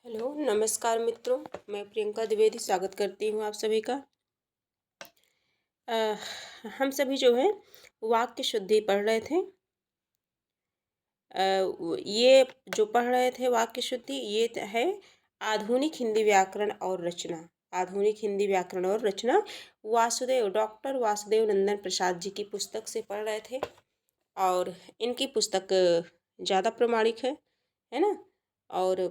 Hello नमस्कार मित्रों। मैं प्रियंका द्विवेदी स्वागत करती हूँ आप सभी का। अ, हम सभी जो है वाक्य शुद्धि पढ़ रहे थे। ये जो पढ़ रहे थे वाक्य शुद्धि ये है आधुनिक हिंदी व्याकरण और रचना। आधुनिक हिंदी व्याकरण और रचना डॉक्टर वासुदेव नंदन प्रसाद जी की पुस्तक से पढ़ रहे थे। और इनकी पुस्तक ज़्यादा प्रमाणिक है ना। और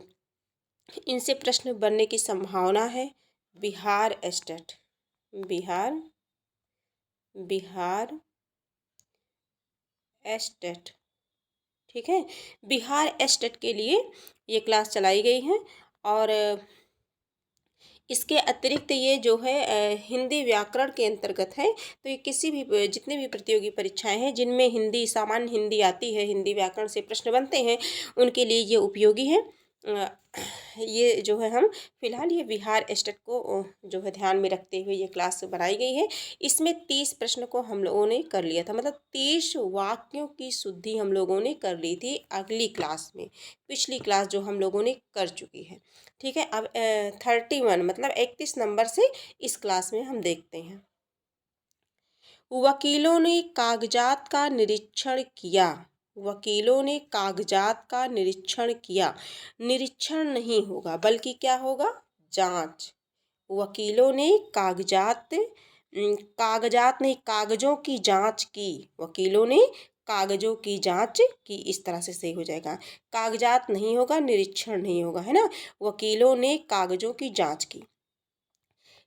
इनसे प्रश्न बनने की संभावना है। बिहार स्टेट बिहार बिहार स्टेट ठीक है। बिहार स्टेट के लिए ये क्लास चलाई गई है। और इसके अतिरिक्त ये जो है हिंदी व्याकरण के अंतर्गत है। तो ये किसी भी जितने भी प्रतियोगी परीक्षाएं हैं जिनमें हिंदी सामान्य हिंदी आती है, हिंदी व्याकरण से प्रश्न बनते हैं, उनके लिए ये उपयोगी है। अ, ये जो है हम फिलहाल ये बिहार स्टेट को जो है ध्यान में रखते हुए ये क्लास बनाई गई है। इसमें 30 प्रश्न को हम लोगों ने कर लिया था, मतलब 30 वाक्यों की शुद्धि हम लोगों ने कर ली थी अगली क्लास में। पिछली क्लास जो हम लोगों ने कर चुकी है। ठीक है। अब 31 मतलब 31 नंबर से इस क्लास में हम देखते हैं। वकीलों ने कागजात का निरीक्षण किया। वकीलों ने कागजात का निरीक्षण किया। निरीक्षण नहीं होगा बल्कि क्या होगा, जांच। वकीलों ने कागजात नहीं कागजों की जांच की। वकीलों ने कागजों की जांच की, इस तरह से सही हो जाएगा। कागजात नहीं होगा, निरीक्षण नहीं होगा, है ना। वकीलों ने कागजों की जांच की।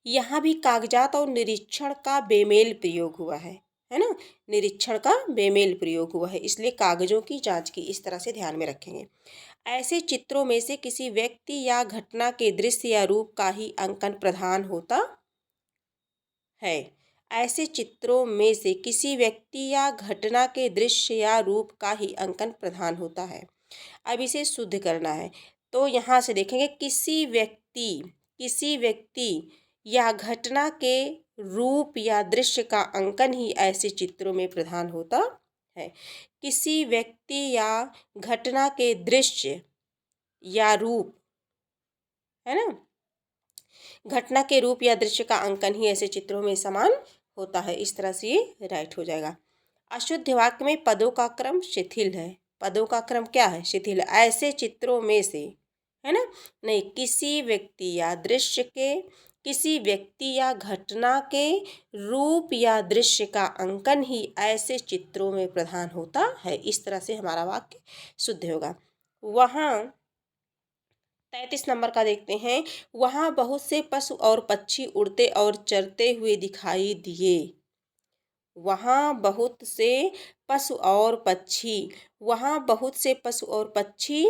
यहाँ भी कागजात और निरीक्षण का बेमेल प्रयोग हुआ है ना। निरीक्षण का बेमेल प्रयोग हुआ है, इसलिए कागजों की जांच की, इस तरह से ध्यान में रखेंगे। ऐसे चित्रों में से किसी व्यक्ति या घटना के दृश्य या रूप का ही अंकन प्रधान होता है। ऐसे चित्रों में से किसी व्यक्ति या घटना के दृश्य या रूप का ही अंकन प्रधान होता है। अब इसे शुद्ध करना है। तो यहाँ से देखेंगे किसी व्यक्ति या घटना के रूप या दृश्य का अंकन ही ऐसे चित्रों में प्रधान होता है। किसी व्यक्ति या घटना के दृश्य या रूप, है ना, घटना के रूप या दृश्य का अंकन ही ऐसे चित्रों में समान होता है। इस तरह से ये राइट हो जाएगा। अशुद्ध वाक्य में पदों का क्रम शिथिल है। पदों का क्रम क्या है, शिथिल। ऐसे चित्रों में से, है ना, नहीं, किसी व्यक्ति या दृश्य के, किसी व्यक्ति या घटना के रूप या दृश्य का अंकन ही ऐसे चित्रों में प्रधान होता है। इस तरह से हमारा वाक्य शुद्ध होगा। वहाँ 33 नंबर का देखते हैं। वहाँ बहुत से पशु और पक्षी उड़ते और चरते हुए दिखाई दिए। वहाँ बहुत से पशु और पक्षी, वहाँ बहुत से पशु और पक्षी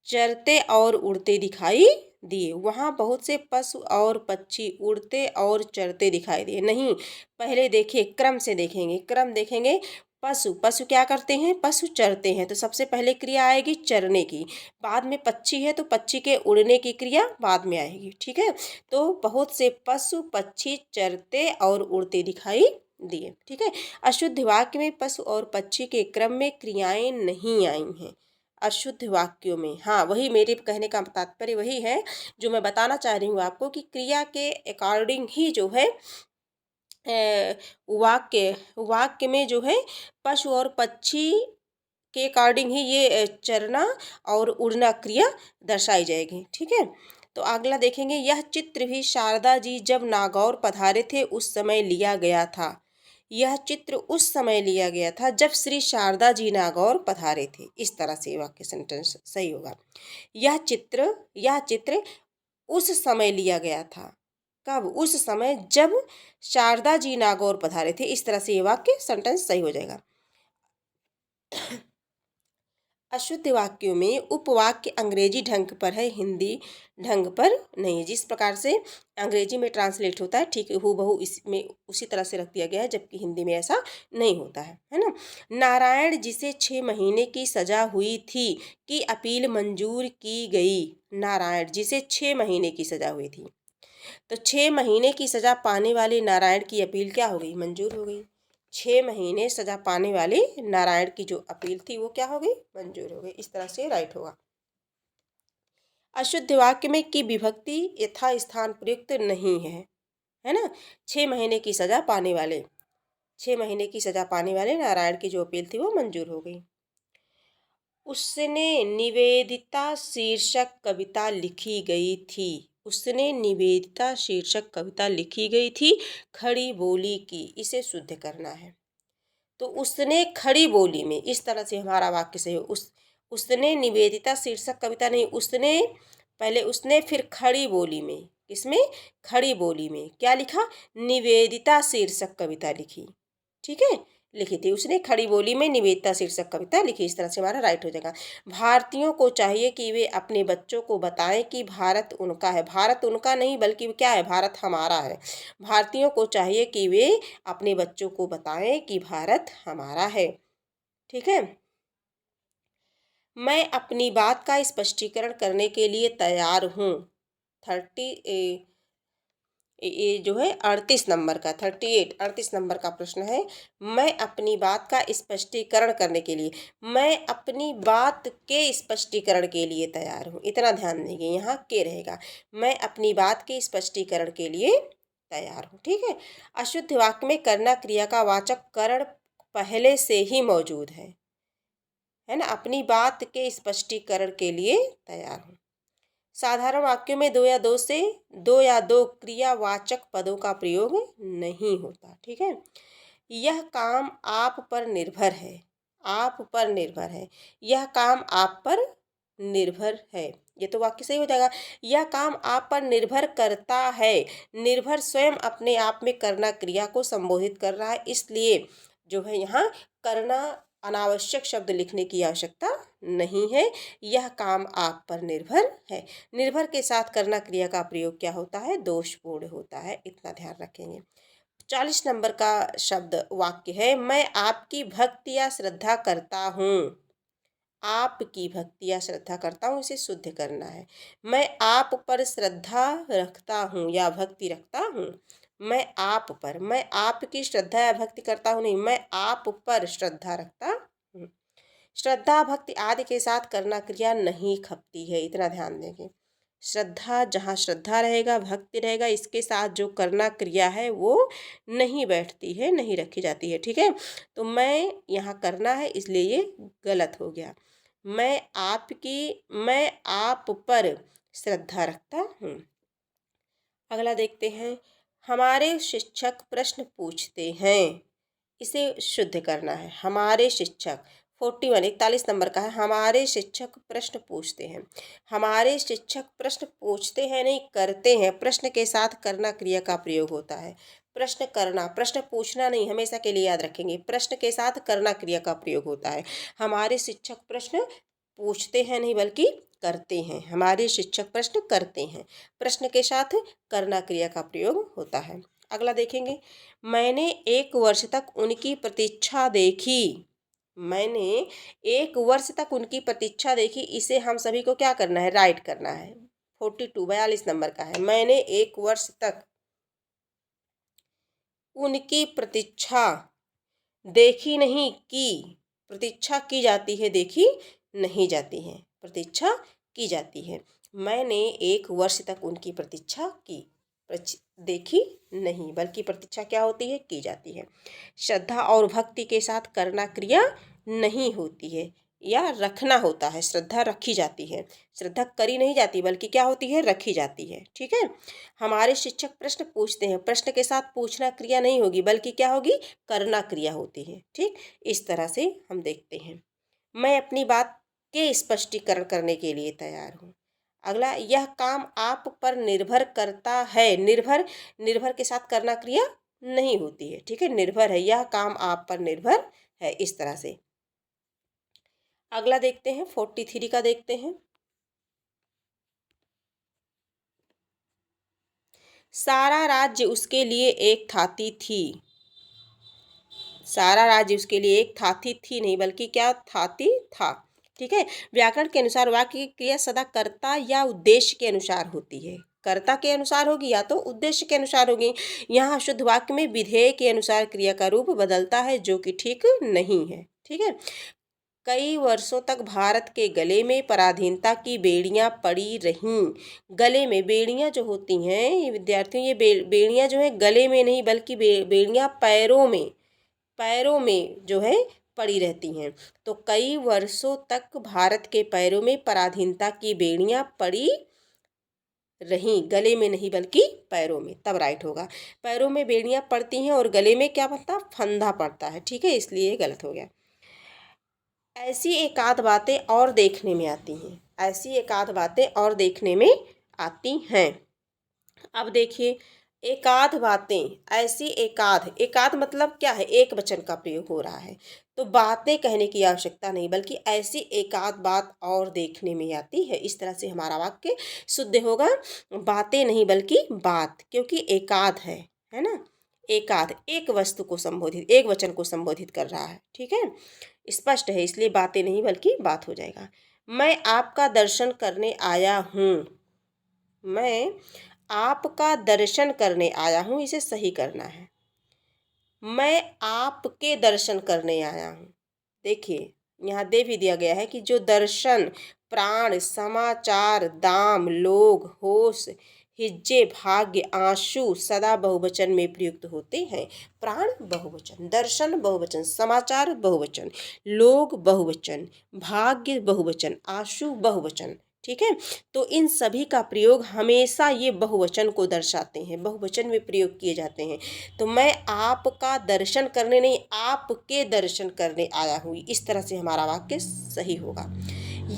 चरते और उड़ते दिखाई दिए। वहाँ बहुत से पशु और पक्षी उड़ते और चरते दिखाई दिए। नहीं, पहले देखिए क्रम से देखेंगे, क्रम देखेंगे। पशु क्या करते हैं, पशु चरते हैं, तो सबसे पहले क्रिया आएगी चरने की। बाद में पक्षी है तो पक्षी के उड़ने की क्रिया बाद में आएगी। ठीक है। तो बहुत से पशु पक्षी चरते और उड़ते दिखाई दिए। ठीक है। अशुद्ध वाक्य में पशु और पक्षी के क्रम में क्रियाएं नहीं आई हैं। अशुद्ध वाक्यों में, हाँ, वही मेरे कहने का तात्पर्य वही है जो मैं बताना चाह रही हूँ आपको कि क्रिया के अकॉर्डिंग ही जो है वाक्य में जो है पशु और पक्षी के अकॉर्डिंग ही ये चरना और उड़ना क्रिया दर्शाई जाएगी। ठीक है। तो अगला देखेंगे। यह चित्र भी शारदा जी जब नागौर पधारे थे उस समय लिया गया था। यह चित्र उस समय लिया गया था जब श्री शारदा जी नागौर पधारे थे। इस तरह से वाक्य सेंटेंस सही होगा। यह चित्र उस समय लिया गया था। कब, उस समय जब शारदा जी नागौर पधारे थे। इस तरह से ये वाक्य सेंटेंस सही हो जाएगा। अशुद्ध वाक्यों में उपवाक्य अंग्रेजी ढंग पर है, हिंदी ढंग पर नहीं है। जिस प्रकार से अंग्रेजी में ट्रांसलेट होता है ठीक हूबहू इसमें उसी तरह से रख दिया गया है, जबकि हिंदी में ऐसा नहीं होता है ना। नारायण जिसे 6 महीने की सजा हुई थी की अपील मंजूर की गई। नारायण जिसे 6 महीने की सजा हुई थी, तो 6 महीने की सजा पाने वाले नारायण की अपील क्या हो गई, मंजूर हो गई। 6 महीने सजा पाने वाले नारायण की जो अपील थी वो क्या हो गई, मंजूर हो गई। इस तरह से राइट होगा। अशुद्ध वाक्य में की विभक्ति यथा स्थान प्रयुक्त नहीं है ना। 6 महीने की सजा पाने वाले, 6 महीने की सजा पाने वाले नारायण की जो अपील थी वो मंजूर हो गई। उसने निवेदिता शीर्षक कविता लिखी गई थी। उसने निवेदिता शीर्षक कविता लिखी गई थी खड़ी बोली की, इसे शुद्ध करना है। तो उसने खड़ी बोली में, इस तरह से हमारा वाक्य सही हो। उसने निवेदिता शीर्षक कविता नहीं, उसने पहले उसने फिर खड़ी बोली में, किसमें, खड़ी बोली में क्या लिखा, निवेदिता शीर्षक कविता लिखी। ठीक है, लिखी थी उसने खड़ी बोली में निवेदिता शीर्षक कविता लिखी। इस तरह से हमारा राइट हो जाएगा। भारतीयों को चाहिए कि वे अपने बच्चों को बताएं कि भारत उनका है। भारत उनका नहीं बल्कि क्या है, भारत हमारा है। भारतीयों को चाहिए कि वे अपने बच्चों को बताएं कि भारत हमारा है। ठीक है, मैं अपनी बात का स्पष्टीकरण करने के लिए तैयार हूँ। 30 ये जो है 38 नंबर का, 38 का प्रश्न है। मैं अपनी बात का स्पष्टीकरण करने के लिए, मैं अपनी बात के स्पष्टीकरण के लिए तैयार हूँ। इतना ध्यान देंगे, यहाँ के रहेगा। मैं अपनी बात के स्पष्टीकरण के लिए तैयार हूँ। ठीक है, अशुद्ध वाक्य में करना क्रिया का वाचक करण पहले से ही मौजूद है ना। अपनी बात के स्पष्टीकरण के लिए तैयार हूँ। साधारण वाक्यों में दो या दो क्रियावाचक पदों का प्रयोग नहीं होता। ठीक है, यह काम आप पर निर्भर है, आप पर निर्भर है, यह काम आप पर निर्भर है, ये तो वाक्य सही हो जाएगा। यह काम आप पर निर्भर करता है, निर्भर स्वयं अपने आप में करना क्रिया को संबोधित कर रहा है, इसलिए जो है यहाँ करना अनावश्यक शब्द लिखने की आवश्यकता नहीं है। यह काम आप पर निर्भर है। निर्भर के साथ करना क्रिया का प्रयोग क्या होता है, दोषपूर्ण होता है, इतना ध्यान रखेंगे। 40 नंबर का शब्द वाक्य है, मैं आपकी भक्ति या श्रद्धा करता हूँ। आपकी भक्ति या श्रद्धा करता हूँ, इसे शुद्ध करना है। मैं आप पर श्रद्धा रखता हूँ या भक्ति रखता हूँ। मैं आप पर, मैं आपकी श्रद्धा या भक्ति करता हूँ नहीं, मैं आप पर श्रद्धा रखता हूँ। श्रद्धा भक्ति आदि के साथ करना क्रिया नहीं खपती है, इतना ध्यान देंगे। श्रद्धा, जहाँ श्रद्धा रहेगा भक्ति रहेगा, इसके साथ जो करना क्रिया है वो नहीं बैठती है, नहीं रखी जाती है। ठीक है, तो मैं यहाँ करना है इसलिए ये गलत हो गया। मैं आप पर श्रद्धा रखता हूँ। अगला देखते हैं, हमारे शिक्षक प्रश्न पूछते हैं, इसे शुद्ध करना है। हमारे शिक्षक 41 का है। हमारे शिक्षक प्रश्न पूछते हैं, हमारे शिक्षक प्रश्न पूछते हैं नहीं, करते हैं। प्रश्न के साथ करना क्रिया का प्रयोग होता है। प्रश्न करना, प्रश्न पूछना नहीं, हमेशा के लिए याद रखेंगे। प्रश्न के साथ करना क्रिया का प्रयोग होता है। हमारे शिक्षक प्रश्न पूछते हैं नहीं बल्कि करते हैं। हमारे शिक्षक प्रश्न करते हैं, प्रश्न के साथ करना क्रिया का प्रयोग होता है। अगला देखेंगे, मैंने 1 वर्ष तक उनकी प्रतीक्षा देखी। मैंने 1 वर्ष तक उनकी प्रतीक्षा देखी, इसे हम सभी को क्या करना है, राइट करना है। 42 नंबर का है। मैंने 1 वर्ष तक उनकी प्रतीक्षा देखी नहीं की, प्रतीक्षा की जाती है, देखी नहीं जाती है, प्रतीक्षा की जाती है। मैंने 1 वर्ष तक उनकी प्रतीक्षा की, देखी नहीं, बल्कि प्रतीक्षा क्या होती है, की जाती है। श्रद्धा और भक्ति के साथ करना क्रिया नहीं होती है या रखना होता है। श्रद्धा रखी जाती है, श्रद्धा करी नहीं जाती बल्कि क्या होती है, रखी जाती है। ठीक है, हमारे शिक्षक प्रश्न पूछते हैं, प्रश्न के साथ पूछना क्रिया नहीं होगी बल्कि क्या होगी, करना क्रिया होती है। ठीक, इस तरह से हम देखते हैं। मैं अपनी बात के स्पष्टीकरण करने के लिए तैयार हूँ। अगला, यह काम आप पर निर्भर करता है। निर्भर के साथ करना क्रिया नहीं होती है। ठीक है, निर्भर है, यह काम आप पर निर्भर है, इस तरह से। अगला देखते हैं, 43 का देखते हैं। सारा राज्य उसके लिए एक थाती थी। सारा राज्य उसके लिए एक थाती थी नहीं बल्कि क्या, थाती था। ठीक है, व्याकरण के अनुसार वाक्य की क्रिया सदा कर्ता या उद्देश्य के अनुसार होती है। कर्ता के अनुसार होगी या तो उद्देश्य के अनुसार होगी। यहाँ शुद्ध वाक्य में विधेय के अनुसार क्रिया का रूप बदलता है, जो कि ठीक नहीं है। ठीक है, कई वर्षों तक भारत के गले में पराधीनता की बेड़ियां पड़ी रहीं। गले में बेड़ियां जो होती हैं ये विद्यार्थियों, ये बेड़ियां जो है गले में नहीं बल्कि बेड़ियां पैरों में जो है पड़ी रहती हैं। तो कई वर्षों तक भारत के पैरों में पराधीनता की बेड़ियां पड़ी रहीं, गले में नहीं बल्कि पैरों में, तब राइट होगा। पैरों में बेड़ियां पड़ती हैं और गले में क्या पड़ता, फंदा पड़ता है, ठीक है, इसलिए ये गलत हो गया। ऐसी एक आध बातें और देखने में आती हैं, ऐसी एक आध बातें और देखने में आती हैं। अब देखिए, एकाध बातें, ऐसी एकाध मतलब क्या है, एक वचन का प्रयोग हो रहा है, तो बातें कहने की आवश्यकता नहीं बल्कि ऐसी एकाध बात और देखने में आती है। इस तरह से हमारा वाक्य शुद्ध होगा, बातें नहीं बल्कि बात, क्योंकि एकाध है ना, एकाध एक वस्तु को संबोधित, एक वचन को संबोधित कर रहा है, ठीक है, स्पष्ट है, इसलिए बातें नहीं बल्कि बात हो जाएगा। मैं आपका दर्शन करने आया हूँ, मैं आपका दर्शन करने आया हूँ, इसे सही करना है। मैं आपके दर्शन करने आया हूँ, देखिए यहाँ दे भी दिया गया है कि जो दर्शन, प्राण, समाचार, दाम, लोग, होश, हिज्जे, भाग्य, आंसू सदा बहुवचन में प्रयुक्त होते हैं। प्राण बहुवचन, दर्शन बहुवचन, समाचार बहुवचन, लोग बहुवचन, भाग्य बहुवचन, आंसू बहुवचन, ठीक है। तो इन सभी का प्रयोग हमेशा ये बहुवचन को दर्शाते हैं, बहुवचन में प्रयोग किए जाते हैं। तो मैं आपका दर्शन करने नहीं, आपके दर्शन करने आया हूँ, इस तरह से हमारा वाक्य सही होगा।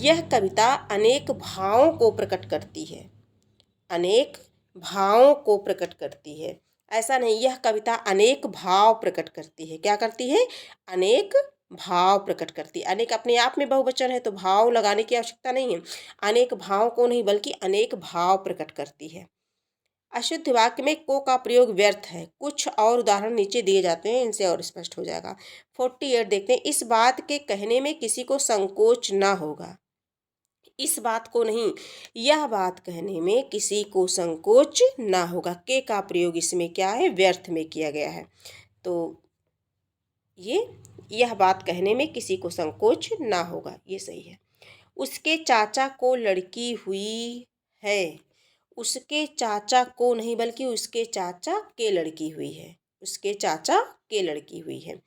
यह कविता अनेक भावों को प्रकट करती है, अनेक भावों को प्रकट करती है, ऐसा नहीं, यह कविता अनेक भाव प्रकट करती है, क्या करती है, अनेक भाव प्रकट करती है। अनेक अपने आप में बहुवचन है तो भाव लगाने की आवश्यकता नहीं है, अनेक भाव को नहीं बल्कि अनेक भाव प्रकट करती है। अशुद्ध वाक्य में को का प्रयोग व्यर्थ है, कुछ और उदाहरण नीचे दिए जाते हैं, इनसे और स्पष्ट हो जाएगा। 48 देखते हैं, इस बात के कहने में किसी को संकोच ना होगा, इस बात को नहीं, यह बात कहने में किसी को संकोच ना होगा, के का प्रयोग इसमें क्या है, व्यर्थ में किया गया है। तो यह बात कहने में किसी को संकोच ना होगा, ये सही है। उसके चाचा को लड़की हुई है, उसके चाचा को नहीं बल्कि उसके चाचा के लड़की हुई है, उसके चाचा के लड़की हुई है।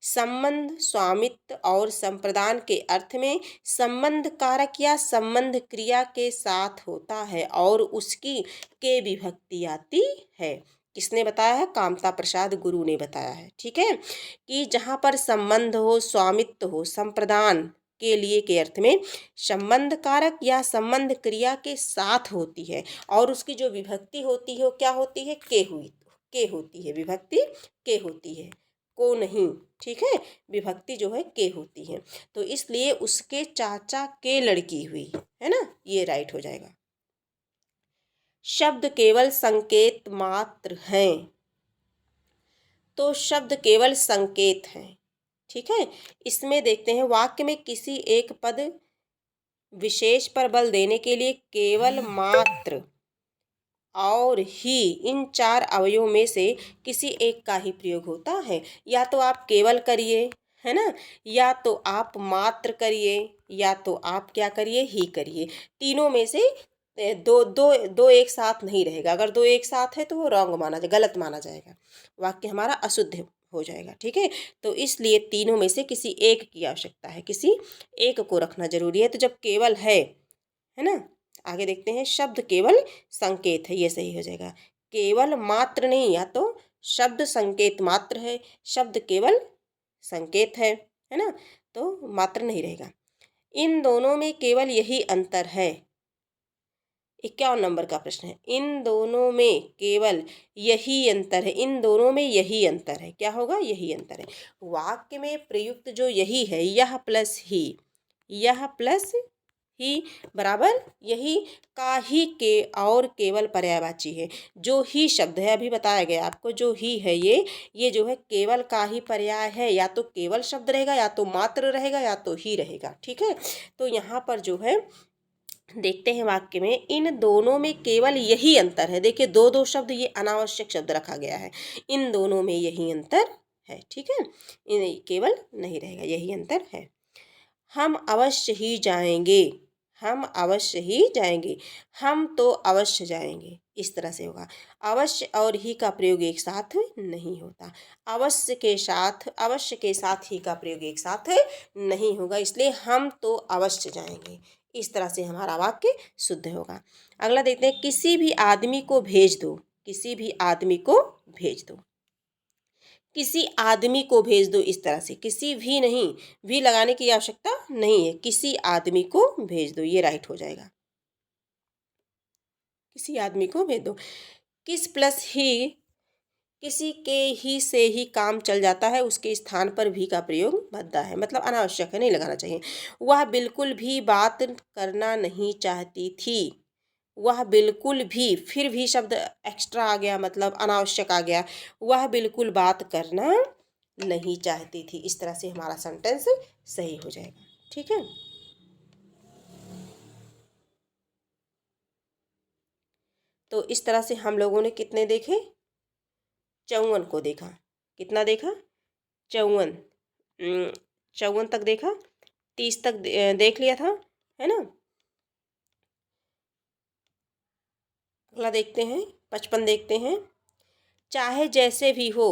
संबंध, स्वामित्व और संप्रदान के अर्थ में संबंध कारक या संबंध क्रिया के साथ होता है और उसकी के विभक्ति आती है। किसने बताया है, कामता प्रसाद गुरु ने बताया है, ठीक है, कि जहाँ पर संबंध हो, स्वामित्व हो, संप्रदान के लिए के अर्थ में संबंध कारक या संबंध क्रिया के साथ होती है और उसकी जो विभक्ति होती है वो क्या होती है, के होती है, विभक्ति के होती है, को नहीं, ठीक है, विभक्ति जो है के होती है। तो इसलिए उसके चाचा के लड़की हुई है ना, ये राइट हो जाएगा। शब्द केवल संकेत मात्र हैं, तो शब्द केवल संकेत हैं, ठीक है। इसमें देखते हैं, वाक्य में किसी एक पद विशेष पर बल देने के लिए केवल, मात्र और ही, इन चार अवयवों में से किसी एक का ही प्रयोग होता है। या तो आप केवल करिए, है ना, या तो आप मात्र करिए, या तो आप क्या करिए, ही करिए, तीनों में से दो दो दो एक साथ नहीं रहेगा। अगर दो एक साथ है तो वो रॉन्ग माना जाएगा, गलत माना जाएगा, वाक्य हमारा अशुद्ध हो जाएगा, ठीक है। तो इसलिए तीनों में से किसी एक की आवश्यकता है, किसी एक को रखना जरूरी है। तो जब केवल है ना, आगे देखते हैं, शब्द केवल संकेत है, ये सही हो जाएगा। केवल मात्र नहीं, या तो शब्द संकेत मात्र है, शब्द केवल संकेत है ना, तो मात्र नहीं रहेगा। इन दोनों में केवल यही अंतर है, 51 नंबर का प्रश्न है, इन दोनों में केवल यही अंतर है, इन दोनों में यही अंतर है, क्या होगा, यही अंतर है। वाक्य में प्रयुक्त जो यही है, यह प्लस ही, यह प्लस ही बराबर यही का ही के और केवल पर्यायवाची है। जो ही शब्द है, अभी बताया गया आपको, जो ही है ये जो है केवल का ही पर्याय है, या तो केवल शब्द रहेगा, या तो मात्र रहेगा, या तो ही रहेगा, ठीक है। तो यहाँ पर जो है देखते हैं, वाक्य में इन दोनों में केवल यही अंतर है, देखिए दो दो शब्द, ये अनावश्यक शब्द रखा गया है, इन दोनों में यही अंतर है, ठीक है, केवल नहीं रहेगा, यही अंतर है। हम अवश्य ही जाएंगे, हम अवश्य ही जाएंगे, हम तो अवश्य जाएंगे, इस तरह से होगा। अवश्य और ही का प्रयोग एक साथ नहीं होता। अवश्य के साथ ही का प्रयोग एक साथ नहीं होगा, इसलिए हम तो अवश्य जाएंगे। इस तरह से हमारा वाक्य शुद्ध होगा। अगला देखते हैं, किसी भी आदमी को भेज दो। किसी भी आदमी को भेज दो। किसी आदमी को भेज दो, इस तरह से, किसी भी नहीं, भी लगाने की आवश्यकता नहीं है, किसी आदमी को भेज दो, ये राइट हो जाएगा। किसी आदमी को भेज दो। किस प्लस ही, किसी के ही से ही काम चल जाता है, उसके स्थान पर भी का प्रयोग भद्दा है, मतलब अनावश्यक है, नहीं लगाना चाहिए। वह बिल्कुल भी बात करना नहीं चाहती थी। वह बिल्कुल भी, फिर भी शब्द एक्स्ट्रा आ गया, मतलब अनावश्यक आ गया। वह बिल्कुल बात करना नहीं चाहती थी, इस तरह से हमारा सेंटेंस सही हो जाएगा। ठीक है। तो इस तरह से हम लोगों ने कितने देखे, 54 को देखा। कितना देखा, 54, 54 तक देखा, 30 तक देख लिया था, है ना। अगला देखते हैं, 55 देखते हैं। चाहे जैसे भी हो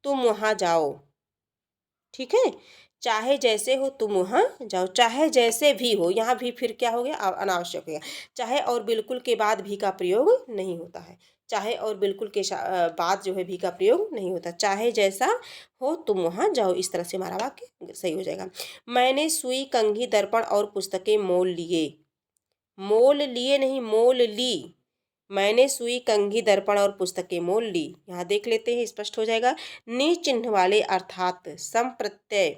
तुम वहाँ जाओ। ठीक है, चाहे जैसे हो तुम वहाँ जाओ। चाहे जैसे भी हो, यहाँ भी फिर क्या हो गया, अनावश्यक हो गया। चाहे और बिल्कुल के बाद भी का प्रयोग नहीं होता है। चाहे और बिल्कुल के बाद जो है भी का प्रयोग नहीं होता। चाहे जैसा हो तुम वहाँ जाओ, इस तरह से हमारा वाक्य सही हो जाएगा। मैंने सुई, कंघी, दर्पण और पुस्तकें मोल लिए। मोल लिए नहीं, मोल ली। मैंने सुई, कंघी, दर्पण और पुस्तकें मोल ली। यहाँ देख लेते हैं, स्पष्ट हो जाएगा। नि चिन्ह वाले अर्थात संप्रत्यय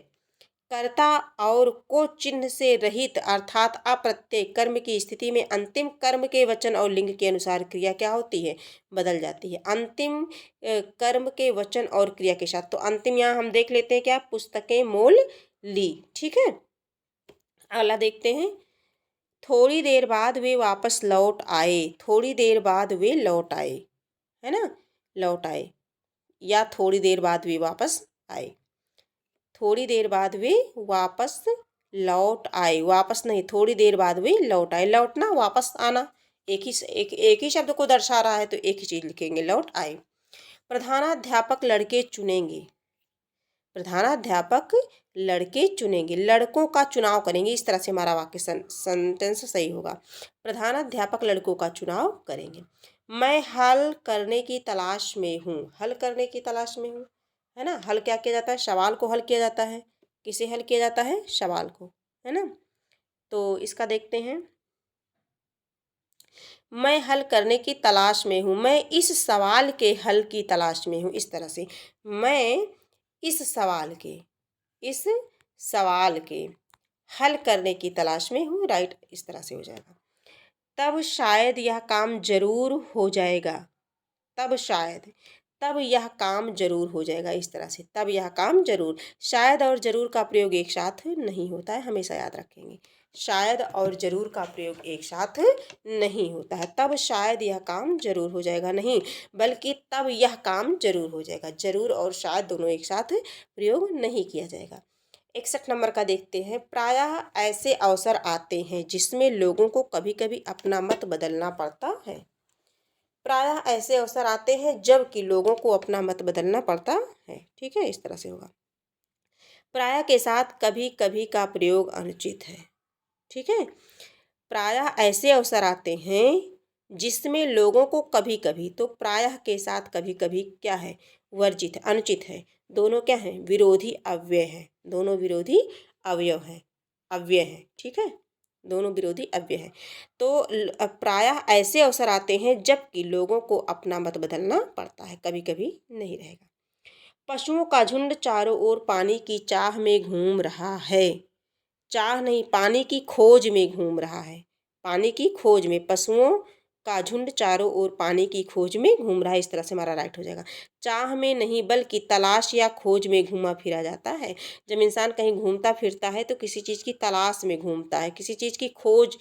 कर्ता और को चिन्ह से रहित अर्थात अप्रत्यय कर्म की स्थिति में अंतिम कर्म के वचन और लिंग के अनुसार क्रिया क्या होती है, बदल जाती है। अंतिम कर्म के वचन और क्रिया के साथ, तो अंतिम यहाँ हम देख लेते हैं क्या, पुस्तकें मोल ली। ठीक है। अगला देखते हैं, थोड़ी देर बाद वे वापस लौट आए। थोड़ी देर बाद वे लौट आए, है ना, लौट आए, या थोड़ी देर बाद वे वापस आए। थोड़ी देर बाद वे वापस लौट आए, वापस नहीं, थोड़ी देर बाद वे लौट आए। लौटना, वापस आना, एक ही शब्द को दर्शा रहा है, तो एक ही चीज लिखेंगे, लौट आए। प्रधानाध्यापक लड़के चुनेंगे। प्रधानाध्यापक लड़के चुनेंगे, लड़कों का चुनाव करेंगे, इस तरह से हमारा वाक्य सेंटेंस सही होगा। प्रधानाध्यापक लड़कों का चुनाव करेंगे। मैं हल करने की तलाश में हूँ। हल करने की तलाश में हूँ, है ना। हल क्या किया जाता है, सवाल को हल किया जाता है। किसे हल किया जाता है, सवाल को, है ना। तो इसका देखते हैं, मैं हल करने की तलाश में हूँ। मैं इस सवाल के हल की तलाश में हूँ, इस तरह से। मैं इस सवाल के हल करने की तलाश में हूँ, राइट, इस तरह से हो जाएगा। तब शायद यह काम जरूर हो जाएगा। तब शायद, तब यह काम जरूर हो जाएगा, इस तरह से। तब यह काम जरूर, शायद और जरूर का प्रयोग एक साथ नहीं होता है, हमेशा याद रखेंगे। शायद और जरूर का प्रयोग एक साथ नहीं होता है। तब शायद यह काम जरूर हो जाएगा नहीं, बल्कि तब यह काम जरूर हो जाएगा। जरूर और शायद दोनों एक साथ प्रयोग नहीं किया जाएगा। 61 नंबर का देखते हैं। प्रायः ऐसे अवसर आते हैं जिसमें लोगों को कभी कभी अपना मत बदलना पड़ता है। प्रायः ऐसे अवसर आते हैं जबकि लोगों को अपना मत बदलना पड़ता है। ठीक है, इस तरह से होगा। प्रायः के साथ कभी कभी का प्रयोग अनुचित है। ठीक है, प्रायः ऐसे अवसर आते हैं जिसमें लोगों को कभी कभी, तो प्रायः के साथ कभी कभी क्या है, वर्जित है, अनुचित है। दोनों क्या है, विरोधी अव्यय है। दोनों विरोधी अवयव है, अव्यय है। ठीक है, दोनों विरोधी अव्यय है। तो प्रायः ऐसे अवसर आते हैं जबकि लोगों को अपना मत बदलना पड़ता है, कभी कभी नहीं रहेगा। पशुओं का झुंड चारों ओर पानी की चाह में घूम रहा है। चाह नहीं, पानी की खोज में घूम रहा है। पानी की खोज में, पशुओं का झुंड चारों ओर पानी की खोज में घूम रहा है, इस तरह से हमारा राइट हो जाएगा। चाह में नहीं बल्कि तलाश या खोज में घूमा फिरा जाता है। जब इंसान कहीं घूमता फिरता है तो किसी चीज़ की तलाश में घूमता है, किसी चीज़ की खोज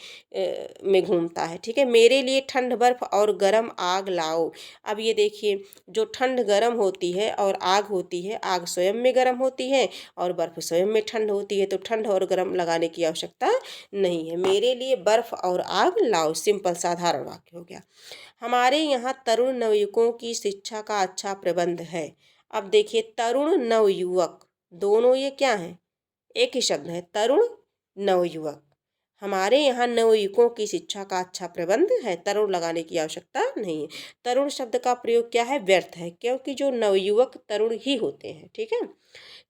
में घूमता है, ठीक है। मेरे लिए ठंड बर्फ और गर्म आग लाओ। अब ये देखिए, जो ठंड गर्म होती है और आग होती है, आग स्वयं में गर्म होती है और बर्फ स्वयं में ठंड होती है, तो ठंड और गर्म लगाने की आवश्यकता नहीं है। मेरे लिए बर्फ और आग लाओ, सिंपल साधारण वाक्य हो गया। हमारे यहाँ तरुण नवयुवकों की शिक्षा का अच्छा प्रबंध है। अब देखिए, तरुण नवयुवक, दोनों ये क्या है, एक ही शब्द है, तरुण नवयुवक। हमारे यहाँ नवयुवकों की शिक्षा का अच्छा प्रबंध है, तरुण लगाने की आवश्यकता नहीं है। तरुण शब्द का प्रयोग क्या है, व्यर्थ है, क्योंकि जो नवयुवक तरुण ही होते हैं, ठीक है।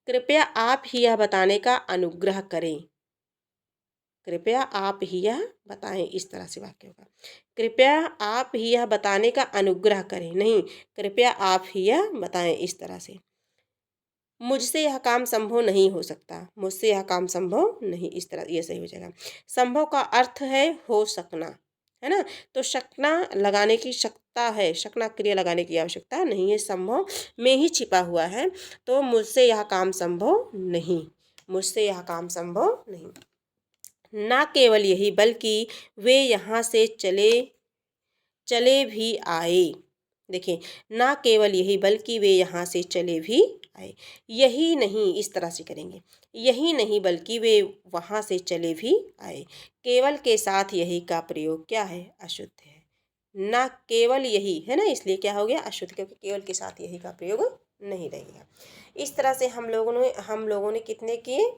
कृपया आप ही यह बताने का अनुग्रह करें। कृपया आप ही यह बताएं, इस तरह से वाक्य होगा। कृपया आप ही यह बताने का अनुग्रह करें, नहीं, कृपया आप ही यह बताएं, इस तरह से। मुझसे यह काम संभव नहीं हो सकता, मुझसे यह काम संभव नहीं, इस तरह ये सही हो जाएगा। संभव का अर्थ है हो सकना, है ना। तो सकना लगाने की शकता है, सकना क्रिया लगाने की आवश्यकता नहीं है, संभव में ही छिपा हुआ है। तो मुझसे यह काम संभव नहीं, मुझसे यह काम संभव नहीं। ना केवल यही बल्कि वे यहाँ से चले चले भी आए। देखिए, ना केवल यही बल्कि वे यहाँ से चले भी आए। यही नहीं, इस तरह से करेंगे, यही नहीं बल्कि वे वहाँ से चले भी आए। केवल के साथ यही का प्रयोग क्या है, अशुद्ध है। ना केवल यही है ना, इसलिए क्या हो गया, अशुद्ध, क्योंकि केवल के साथ यही का प्रयोग नहीं रहेगा। इस तरह से हम लोगों ने कितने किए,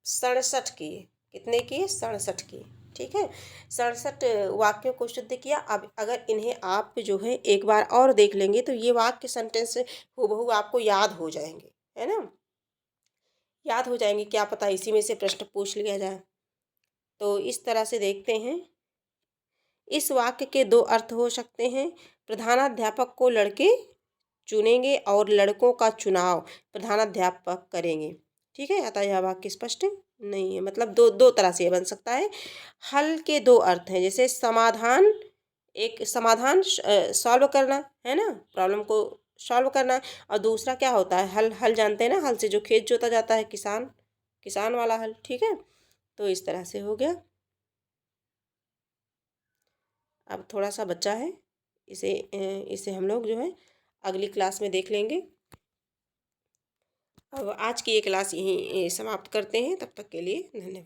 67 किए। कितने किए, 67 किए, ठीक है। 67 वाक्यों को शुद्ध किया। अब अगर इन्हें आप जो है एक बार और देख लेंगे तो ये वाक्य सेंटेंस हूबहू आपको याद हो जाएंगे, है ना, याद हो जाएंगे। क्या पता इसी में से प्रश्न पूछ लिया जाए। तो इस तरह से देखते हैं, इस वाक्य के दो अर्थ हो सकते हैं। प्रधानाध्यापक को लड़के चुनेंगे और लड़कों का चुनाव प्रधानाध्यापक करेंगे, ठीक है। अतः यह वाक्य स्पष्ट नहीं है, मतलब दो दो तरह से बन सकता है। हल के दो अर्थ हैं, जैसे समाधान, एक समाधान सॉल्व करना, है ना, प्रॉब्लम को सॉल्व करना। और दूसरा क्या होता है, हल, हल जानते हैं ना, हल से जो खेत जोता जाता है, किसान, किसान वाला हल, ठीक है। तो इस तरह से हो गया। अब थोड़ा सा बचा है, इसे हम लोग जो है अगली क्लास में देख लेंगे। अब आज की ये क्लास यहीं समाप्त करते हैं, तब तक के लिए धन्यवाद।